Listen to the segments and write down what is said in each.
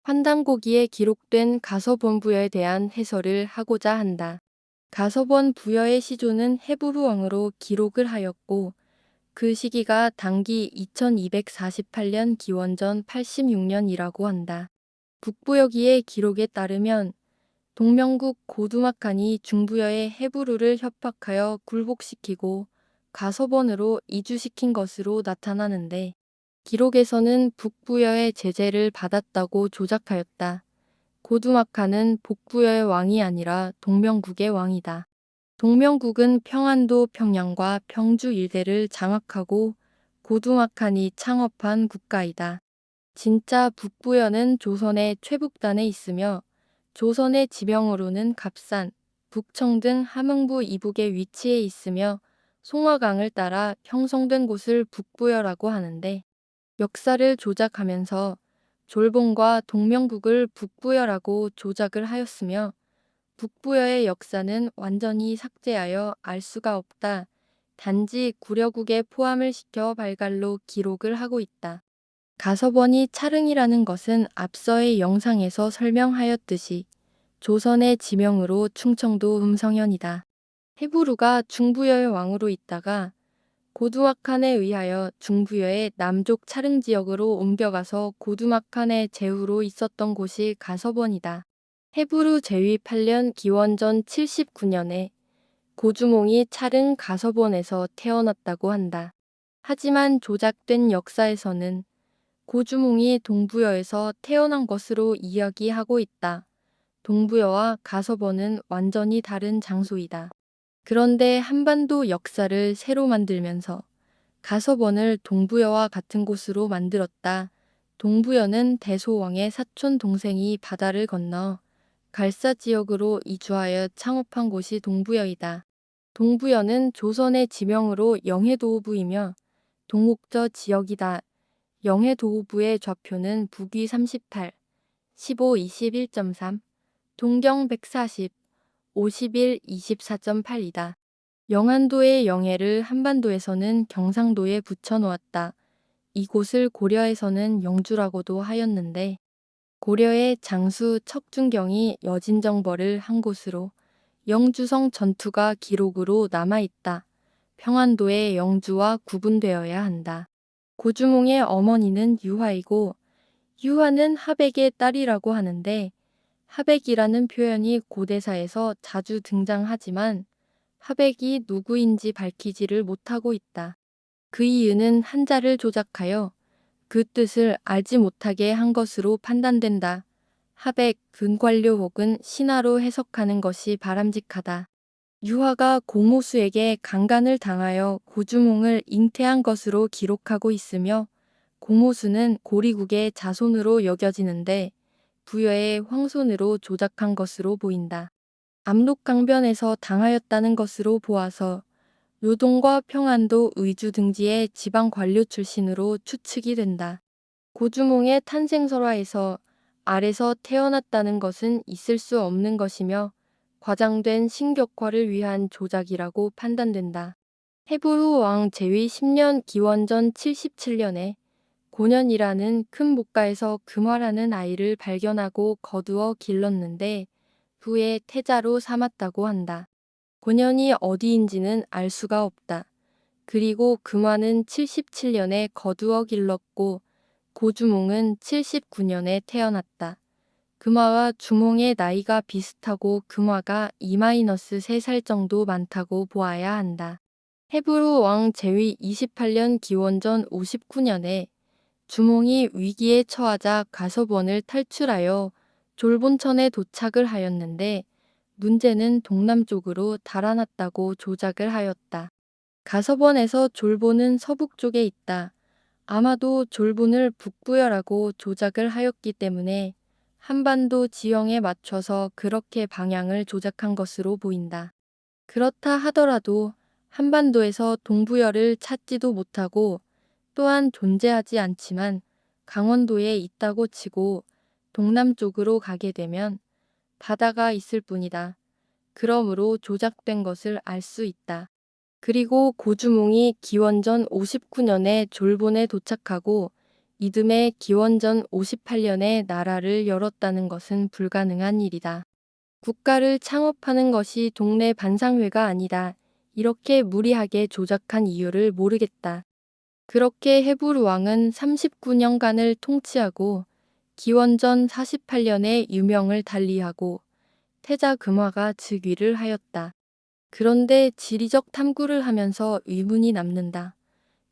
환단고기에 기록된 가서본 부여에 대한 해설을 하고자 한다. 가서본 부여의 시조는 헤브루 왕으로 기록을 하였고 그 시기가 당기 2248년 기원전 86년이라고 한다. 북부여기의 기록에 따르면 동명국 고두막한이 중부여의 헤브루를 협박하여 굴복시키고 가서본으로 이주시킨 것으로 나타나는데 기록에서는 북부여의 제재를 받았다고 조작하였다. 고두막한은 북부여의 왕이 아니라 동명국의 왕이다. 동명국은 평안도 평양과 평주 일대를 장악하고 고두막한이 창업한 국가이다. 진짜 북부여는 조선의 최북단에 있으며 조선의 지명으로는 갑산, 북청 등 함흥부 이북에 위치해 있으며 송화강을 따라 형성된 곳을 북부여라고 하는데 역사를 조작하면서 졸본과 동명국을 북부여라고 조작을 하였으며 북부여의 역사는 완전히 삭제하여 알 수가 없다. 단지 구려국에 포함을 시켜 발갈로 기록을 하고 있다. 가서번이 차릉이라는 것은 앞서의 영상에서 설명하였듯이 조선의 지명으로 충청도 음성현이다. 헤브루가 중부여의 왕으로 있다가 고두막한에 의하여 중부여의 남쪽 차릉 지역으로 옮겨가서 고두막한의 제후로 있었던 곳이 가서번이다. 헤브루 제위 8년 기원전 79년에 고주몽이 차릉 가서본에서 태어났다고 한다. 하지만 조작된 역사에서는 고주몽이 동부여에서 태어난 것으로 이야기하고 있다. 동부여와 가서본은 완전히 다른 장소이다. 그런데 한반도 역사를 새로 만들면서 가서본을 동부여와 같은 곳으로 만들었다. 동부여는 대소왕의 사촌 동생이 바다를 건너 갈사 지역으로 이주하여 창업한 곳이 동부여이다. 동부여는 조선의 지명으로 영해도호부이며 동옥저 지역이다. 영해도호부의 좌표는 북위 38, 15, 21.3, 동경 140, 51, 24.8이다. 영안도의 영해를 한반도에서는 경상도에 붙여놓았다. 이곳을 고려에서는 영주라고도 하였는데 고려의 장수 척준경이 여진정벌을 한 곳으로 영주성 전투가 기록으로 남아있다. 평안도의 영주와 구분되어야 한다. 고주몽의 어머니는 유화이고 유화는 하백의 딸이라고 하는데 하백이라는 표현이 고대사에서 자주 등장하지만 하백이 누구인지 밝히지를 못하고 있다. 그 이유는 한자를 조작하여 그 뜻을 알지 못하게 한 것으로 판단된다. 하백, 근관료 혹은 신하로 해석하는 것이 바람직하다. 유화가 고모수에게 강간을 당하여 고주몽을 잉태한 것으로 기록하고 있으며 고모수는 고리국의 자손으로 여겨지는데 부여의 황손으로 조작한 것으로 보인다. 압록강변에서 당하였다는 것으로 보아서 요동과 평안도 의주 등지의 지방 관료 출신으로 추측이 된다. 고주몽의 탄생설화에서 알에서 태어났다는 것은 있을 수 없는 것이며 과장된 신격화를 위한 조작이라고 판단된다. 헤브루 왕 제위 10년 기원전 77년에 고년이라는 큰 목가에서 금화라는 아이를 발견하고 거두어 길렀는데 후에 태자로 삼았다고 한다. 고년이 어디인지는 알 수가 없다. 그리고 금화는 77년에 거두어 길렀고 고주몽은 79년에 태어났다. 금화와 주몽의 나이가 비슷하고 금화가 2-3살 정도 많다고 보아야 한다. 헤브루 왕 제위 28년 기원전 59년에 주몽이 위기에 처하자 가서본을 탈출하여 졸본천에 도착을 하였는데 문제는 동남쪽으로 달아났다고 조작을 하였다. 가서본에서 졸본은 서북쪽에 있다. 아마도 졸본을 북부여라고 조작을 하였기 때문에 한반도 지형에 맞춰서 그렇게 방향을 조작한 것으로 보인다. 그렇다 하더라도 한반도에서 동부여를 찾지도 못하고 또한 존재하지 않지만 강원도에 있다고 치고 동남쪽으로 가게 되면 바다가 있을 뿐이다. 그러므로 조작된 것을 알 수 있다. 그리고 고주몽이 기원전 59년에 졸본에 도착하고 이듬해 기원전 58년에 나라를 열었다는 것은 불가능한 일이다. 국가를 창업하는 것이 동네 반상회가 아니다. 이렇게 무리하게 조작한 이유를 모르겠다. 그렇게 헤브루 왕은 39년간을 통치하고 기원전 48년에 유명을 달리하고 태자 금화가 즉위를 하였다. 그런데 지리적 탐구를 하면서 의문이 남는다.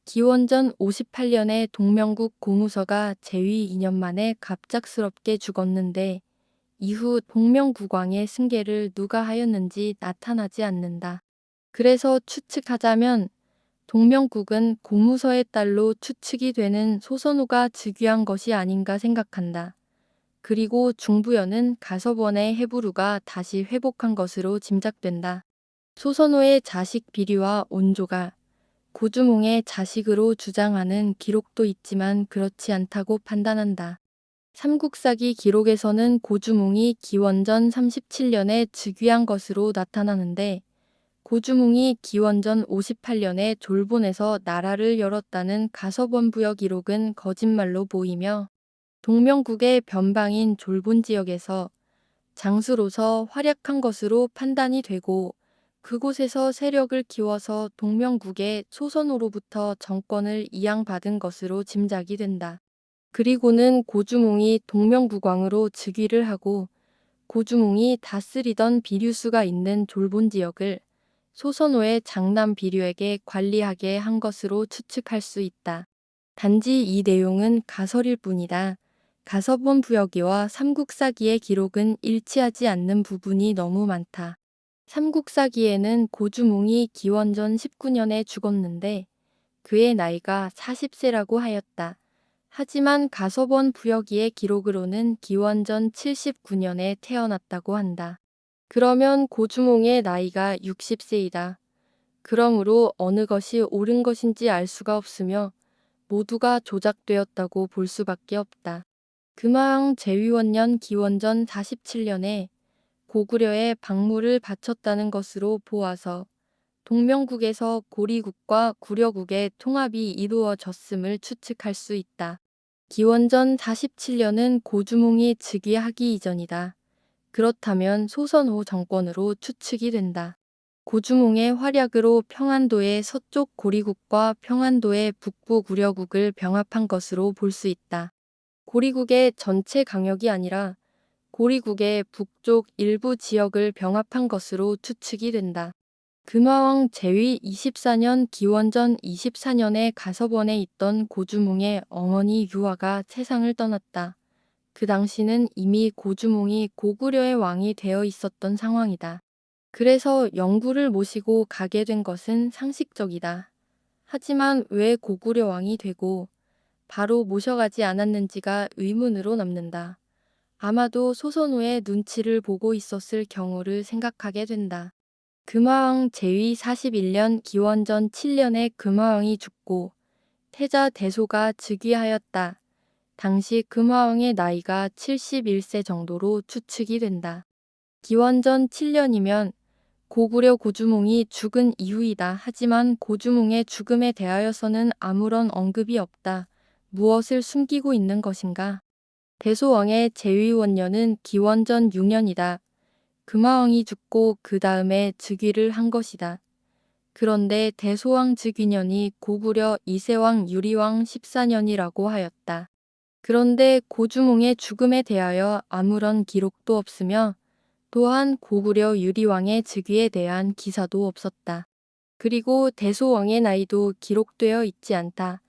기원전 58년에 동명국 고무서가 재위 2년 만에 갑작스럽게 죽었는데 이후 동명국왕의 승계를 누가 하였는지 나타나지 않는다. 그래서 추측하자면 동명국은 고무서의 딸로 추측이 되는 소선호가 즉위한 것이 아닌가 생각한다. 그리고 중부연은 가서번의 헤브루가 다시 회복한 것으로 짐작된다. 소선호의 자식 비리와 온조가 고주몽의 자식으로 주장하는 기록도 있지만 그렇지 않다고 판단한다. 삼국사기 기록에서는 고주몽이 기원전 37년에 즉위한 것으로 나타나는데 고주몽이 기원전 58년에 졸본에서 나라를 열었다는 가서번 부여 기록은 거짓말로 보이며 동명국의 변방인 졸본 지역에서 장수로서 활약한 것으로 판단이 되고 그곳에서 세력을 키워서 동명국의 소선호로부터 정권을 이양받은 것으로 짐작이 된다. 그리고는 고주몽이 동명국왕으로 즉위를 하고 고주몽이 다스리던 비류수가 있는 졸본 지역을 소선호의 장남 비류에게 관리하게 한 것으로 추측할 수 있다. 단지 이 내용은 가설일 뿐이다. 가서본 부여기와 삼국사기의 기록은 일치하지 않는 부분이 너무 많다. 삼국사기에는 고주몽이 기원전 19년에 죽었는데 그의 나이가 40세라고 하였다. 하지만 가서번 부여기의 기록으로는 기원전 79년에 태어났다고 한다. 그러면 고주몽의 나이가 60세이다. 그러므로 어느 것이 옳은 것인지 알 수가 없으며 모두가 조작되었다고 볼 수밖에 없다. 금화왕 제위원년 기원전 47년에 고구려에 박물을 바쳤다는 것으로 보아서 동명국에서 고리국과 구려국의 통합이 이루어졌음을 추측할 수 있다. 기원전 47년은 고주몽이 즉위하기 이전이다. 그렇다면 소선호 정권으로 추측이 된다. 고주몽의 활약으로 평안도의 서쪽 고리국과 평안도의 북부 구려국을 병합한 것으로 볼 수 있다. 고리국의 전체 강역이 아니라 고리국의 북쪽 일부 지역을 병합한 것으로 추측이 된다. 금화왕 제위 24년 기원전 24년에 가서번에 있던 고주몽의 어머니 유화가 세상을 떠났다. 그 당시는 이미 고주몽이 고구려의 왕이 되어 있었던 상황이다. 그래서 영구를 모시고 가게 된 것은 상식적이다. 하지만 왜 고구려 왕이 되고 바로 모셔가지 않았는지가 의문으로 남는다. 아마도 소선호의 눈치를 보고 있었을 경우를 생각하게 된다. 금화왕 제위 41년 기원전 7년에 금화왕이 죽고 태자 대소가 즉위하였다. 당시 금화왕의 나이가 71세 정도로 추측이 된다. 기원전 7년이면 고구려 고주몽이 죽은 이후이다. 하지만 고주몽의 죽음에 대하여서는 아무런 언급이 없다. 무엇을 숨기고 있는 것인가? 대소왕의 제위원년은 기원전 6년이다. 금화왕이 죽고 그 다음에 즉위를 한 것이다. 그런데 대소왕 즉위년이 고구려 이세왕 유리왕 14년이라고 하였다. 그런데 고주몽의 죽음에 대하여 아무런 기록도 없으며 또한 고구려 유리왕의 즉위에 대한 기사도 없었다. 그리고 대소왕의 나이도 기록되어 있지 않다.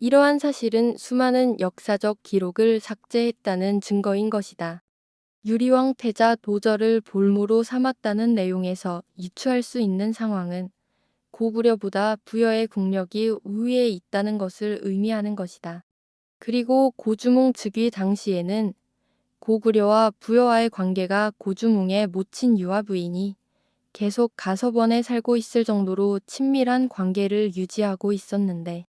이러한 사실은 수많은 역사적 기록을 삭제했다는 증거인 것이다. 유리왕 태자 도저를 볼모로 삼았다는 내용에서 유추할 수 있는 상황은 고구려보다 부여의 국력이 우위에 있다는 것을 의미하는 것이다. 그리고 고주몽 즉위 당시에는 고구려와 부여와의 관계가 고주몽의 모친 유화 부인이 계속 가서번에 살고 있을 정도로 친밀한 관계를 유지하고 있었는데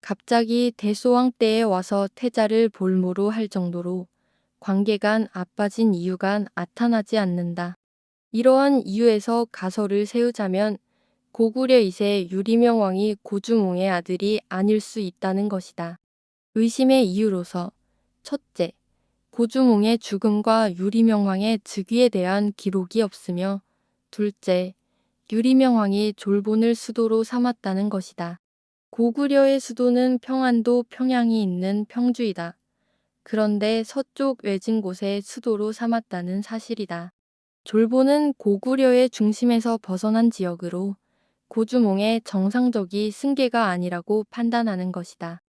갑자기 대소왕 때에 와서 태자를 볼모로 할 정도로 관계가 나빠진 이유가 나타나지 않는다. 이러한 이유에서 가설을 세우자면 고구려 2세 유리명 왕이 고주몽의 아들이 아닐 수 있다는 것이다. 의심의 이유로서 첫째, 고주몽의 죽음과 유리명왕의 즉위에 대한 기록이 없으며 둘째, 유리명왕이 졸본을 수도로 삼았다는 것이다. 고구려의 수도는 평안도 평양이 있는 평주이다. 그런데 서쪽 외진 곳에 수도로 삼았다는 사실이다. 졸본은 고구려의 중심에서 벗어난 지역으로 고주몽의 정상적이 승계가 아니라고 판단하는 것이다.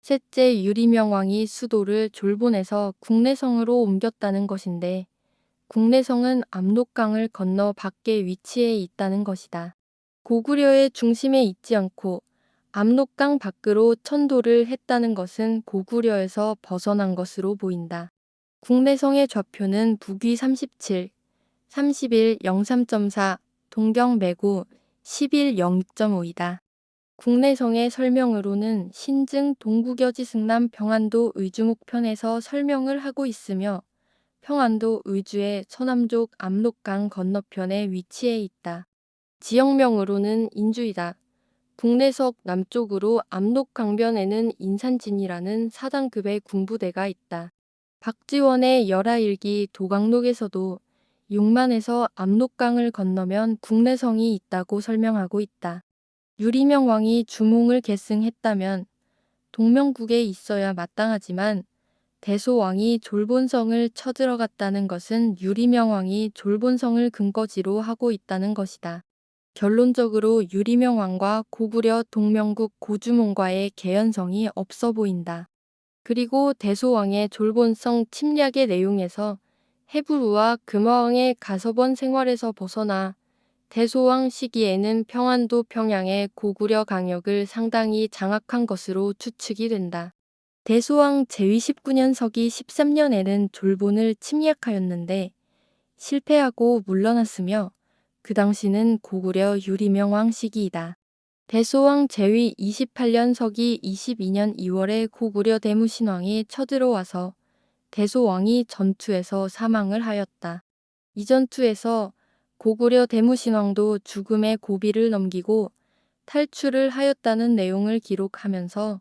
셋째, 유리명왕이 수도를 졸본에서 국내성으로 옮겼다는 것인데 국내성은 압록강을 건너 밖에 위치해 있다는 것이다. 고구려의 중심에 있지 않고 압록강 밖으로 천도를 했다는 것은 고구려에서 벗어난 것으로 보인다. 국내성의 좌표는 북위 37, 31 03.4, 동경 매구 11 0.5이다. 국내성의 설명으로는 신증 동구겨지 승남 평안도 의주목편에서 설명을 하고 있으며 평안도 의주의 서남쪽 압록강 건너편에 위치해 있다. 지역명으로는 인주이다. 국내석 남쪽으로 압록강변에는 인산진이라는 사단급의 군부대가 있다. 박지원의 열하일기 도강록에서도 6만에서 압록강을 건너면 국내성이 있다고 설명하고 있다. 유리명 왕이 주몽을 계승했다면 동명국에 있어야 마땅하지만 대소왕이 졸본성을 쳐들어갔다는 것은 유리명 왕이 졸본성을 근거지로 하고 있다는 것이다. 결론적으로 유리명 왕과 고구려 동명국 고주몽과의 개연성이 없어 보인다. 그리고 대소왕의 졸본성 침략의 내용에서 해부루와 금화왕의 가서번 생활에서 벗어나 대소왕 시기에는 평안도 평양의 고구려 강역을 상당히 장악한 것으로 추측이 된다. 대소왕 제위 19년 서기 13년에는 졸본을 침략하였는데 실패하고 물러났으며 그 당시는 고구려 유리명왕 시기이다. 대소왕 제위 28년 서기 22년 2월에 고구려 대무신왕이 쳐들어와서 대소왕이 전투에서 사망을 하였다. 이 전투에서 고구려 대무신왕도 죽음의 고비를 넘기고 탈출을 하였다는 내용을 기록하면서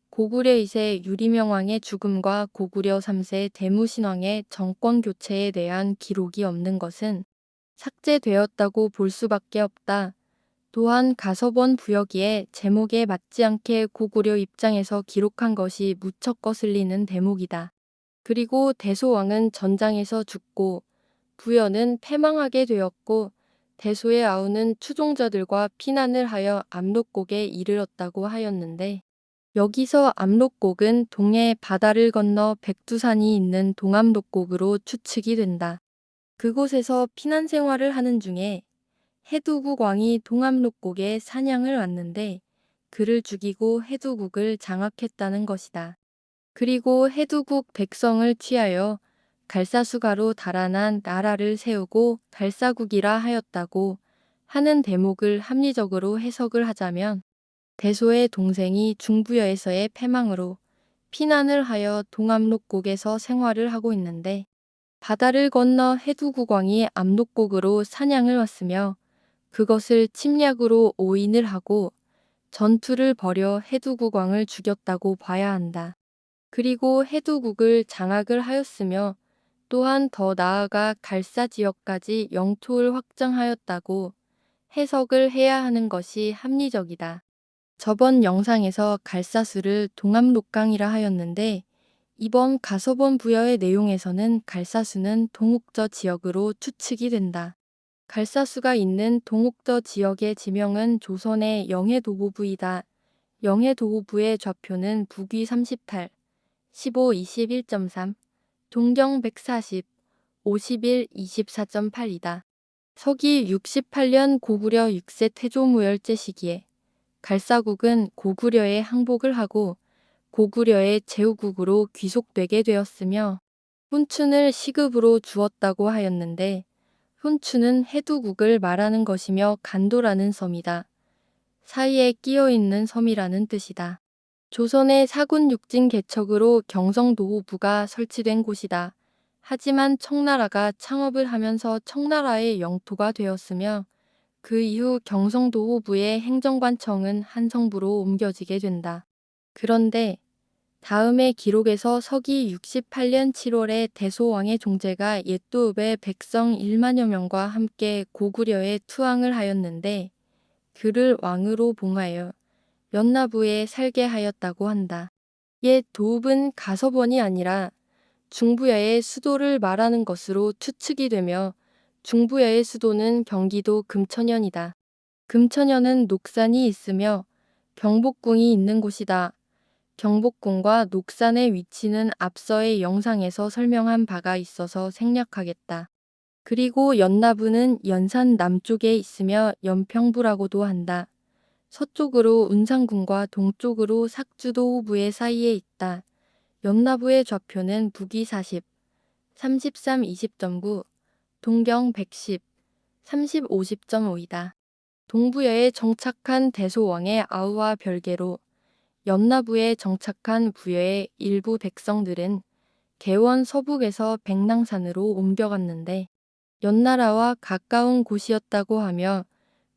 고구려 2세 유리명왕의 죽음과 고구려 3세 대무신왕의 정권 교체에 대한 기록이 없는 것은 삭제되었다고 볼 수밖에 없다. 또한 가서번 부여기에 제목에 맞지 않게 고구려 입장에서 기록한 것이 무척 거슬리는 대목이다. 그리고 대소왕은 전장에서 죽고 부여는 패망하게 되었고 대소의 아우는 추종자들과 피난을 하여 압록곡에 이르렀다고 하였는데 여기서 압록곡은 동해 바다를 건너 백두산이 있는 동압록곡으로 추측이 된다. 그곳에서 피난 생활을 하는 중에 해두국 왕이 동압록곡에 사냥을 왔는데 그를 죽이고 해두국을 장악했다는 것이다. 그리고 해두국 백성을 취하여 갈사수가로 달아난 나라를 세우고 갈사국이라 하였다고 하는 대목을 합리적으로 해석을 하자면 대소의 동생이 중부여에서의 패망으로 피난을 하여 동압록곡에서 생활을 하고 있는데 바다를 건너 해두국왕이 압록곡으로 사냥을 왔으며 그것을 침략으로 오인을 하고 전투를 벌여 해두국왕을 죽였다고 봐야 한다. 그리고 해두국을 장악을 하였으며 또한 더 나아가 갈사 지역까지 영토를 확장하였다고 해석을 해야 하는 것이 합리적이다. 저번 영상에서 갈사수를 동압록강이라 하였는데 이번 가서번 부여의 내용에서는 갈사수는 동옥저 지역으로 추측이 된다. 갈사수가 있는 동옥저 지역의 지명은 조선의 영해도호부이다. 영해도호부의 좌표는 북위 38, 15 21.3, 동경 140, 51 24.8이다. 서기 68년 고구려 6세 태조무열제 시기에 갈사국은 고구려에 항복을 하고 고구려의 제후국으로 귀속되게 되었으며 훈춘을 시급으로 주었다고 하였는데 훈춘은 해두국을 말하는 것이며 간도라는 섬이다. 사이에 끼어있는 섬이라는 뜻이다. 조선의 사군 육진 개척으로 경성도호부가 설치된 곳이다. 하지만 청나라가 창업을 하면서 청나라의 영토가 되었으며 그 이후 경성도호부의 행정관청은 한성부로 옮겨지게 된다. 그런데 다음의 기록에서 서기 68년 7월에 대소왕의 종제가 옛도읍의 백성 1만여 명과 함께 고구려에 투항을 하였는데 그를 왕으로 봉하여 연나부에 살게 하였다고 한다. 옛 도읍은 가서번이 아니라 중부야의 수도를 말하는 것으로 추측이 되며 중부야의 수도는 경기도 금천현이다. 금천현은 녹산이 있으며 경복궁이 있는 곳이다. 경복궁과 녹산의 위치는 앞서의 영상에서 설명한 바가 있어서 생략하겠다. 그리고 연나부는 연산 남쪽에 있으며 연평부라고도 한다. 서쪽으로 운상군과 동쪽으로 삭주도 호부의 사이에 있다. 연나부의 좌표는 북위 40, 33 20.9, 동경 110, 30 50.5이다. 동부여에 정착한 대소왕의 아우와 별개로 연나부에 정착한 부여의 일부 백성들은 개원 서북에서 백랑산으로 옮겨갔는데 연나라와 가까운 곳이었다고 하며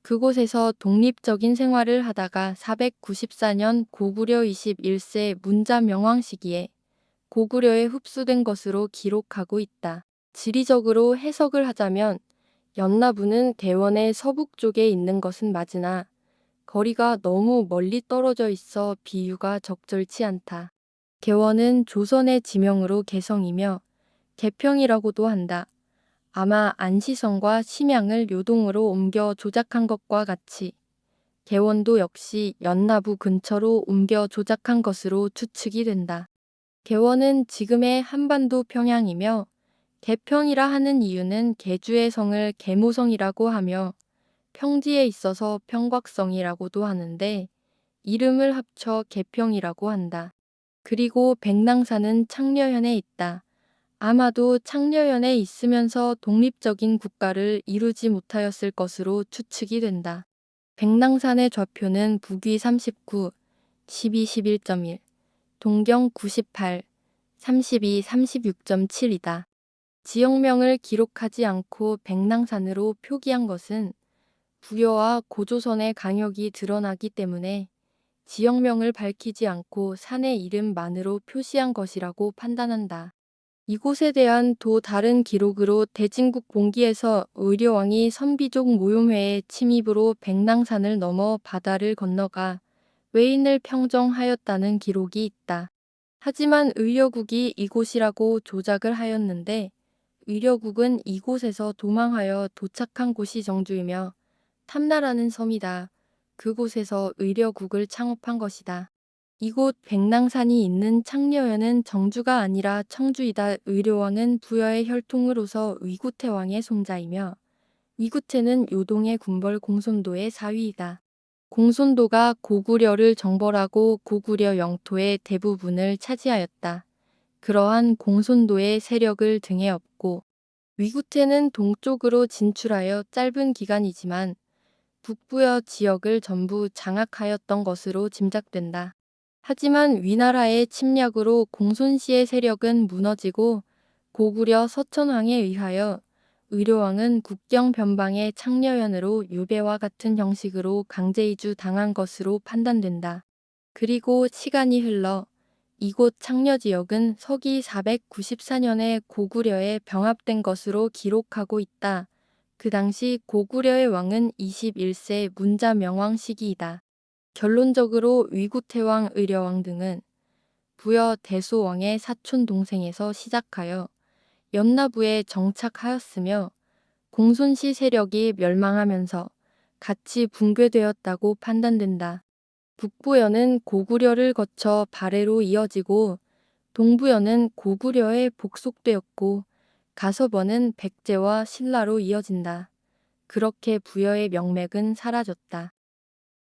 그곳에서 독립적인 생활을 하다가 494년 고구려 21세 문자 명왕 시기에 고구려에 흡수된 것으로 기록하고 있다. 지리적으로 해석을 하자면 연나부는 개원의 서북 쪽에 있는 것은 맞으나 거리가 너무 멀리 떨어져 있어 비유가 적절치 않다. 개원은 조선의 지명으로 개성이며 개평이라고도 한다. 아마 안시성과 심양을 요동으로 옮겨 조작한 것과 같이 개원도 역시 연나부 근처로 옮겨 조작한 것으로 추측이 된다. 개원은 지금의 한반도 평양이며 개평이라 하는 이유는 개주의 성을 개모성이라고 하며 평지에 있어서 평곽성이라고도 하는데 이름을 합쳐 개평이라고 한다. 그리고 백랑산은 창려현에 있다. 아마도 창려현에 있으면서 독립적인 국가를 이루지 못하였을 것으로 추측이 된다. 백랑산의 좌표는 북위 39, 12 11.1, 동경 98, 32 36.7이다. 지역명을 기록하지 않고 백랑산으로 표기한 것은 부여와 고조선의 강역이 드러나기 때문에 지역명을 밝히지 않고 산의 이름만으로 표시한 것이라고 판단한다. 이곳에 대한 또 다른 기록으로 대진국 봉기에서 의려왕이 선비족 모용회의 침입으로 백랑산을 넘어 바다를 건너가 외인을 평정하였다는 기록이 있다. 하지만 의려국이 이곳이라고 조작을 하였는데 의려국은 이곳에서 도망하여 도착한 곳이 정주이며 탐나라는 섬이다. 그곳에서 의려국을 창업한 것이다. 이곳 백랑산이 있는 창려현은 정주가 아니라 청주이다. 의려왕은 부여의 혈통으로서 위구태왕의 손자이며 위구태는 요동의 군벌 공손도의 사위이다. 공손도가 고구려를 정벌하고 고구려 영토의 대부분을 차지하였다. 그러한 공손도의 세력을 등에 업고 위구태는 동쪽으로 진출하여 짧은 기간이지만 북부여 지역을 전부 장악하였던 것으로 짐작된다. 하지만 위나라의 침략으로 공손씨의 세력은 무너지고 고구려 서천왕에 의하여 의료왕은 국경 변방의 창려현으로 유배와 같은 형식으로 강제이주 당한 것으로 판단된다. 그리고 시간이 흘러 이곳 창려지역은 서기 494년에 고구려에 병합된 것으로 기록하고 있다. 그 당시 고구려의 왕은 21세 문자 명왕 시기이다. 결론적으로 위구태왕 의려왕 등은 부여 대소왕의 사촌 동생에서 시작하여 연나부에 정착하였으며 공손시 세력이 멸망하면서 같이 붕괴되었다고 판단된다. 북부여는 고구려를 거쳐 발해로 이어지고 동부여는 고구려에 복속되었고 가서번은 백제와 신라로 이어진다. 그렇게 부여의 명맥은 사라졌다.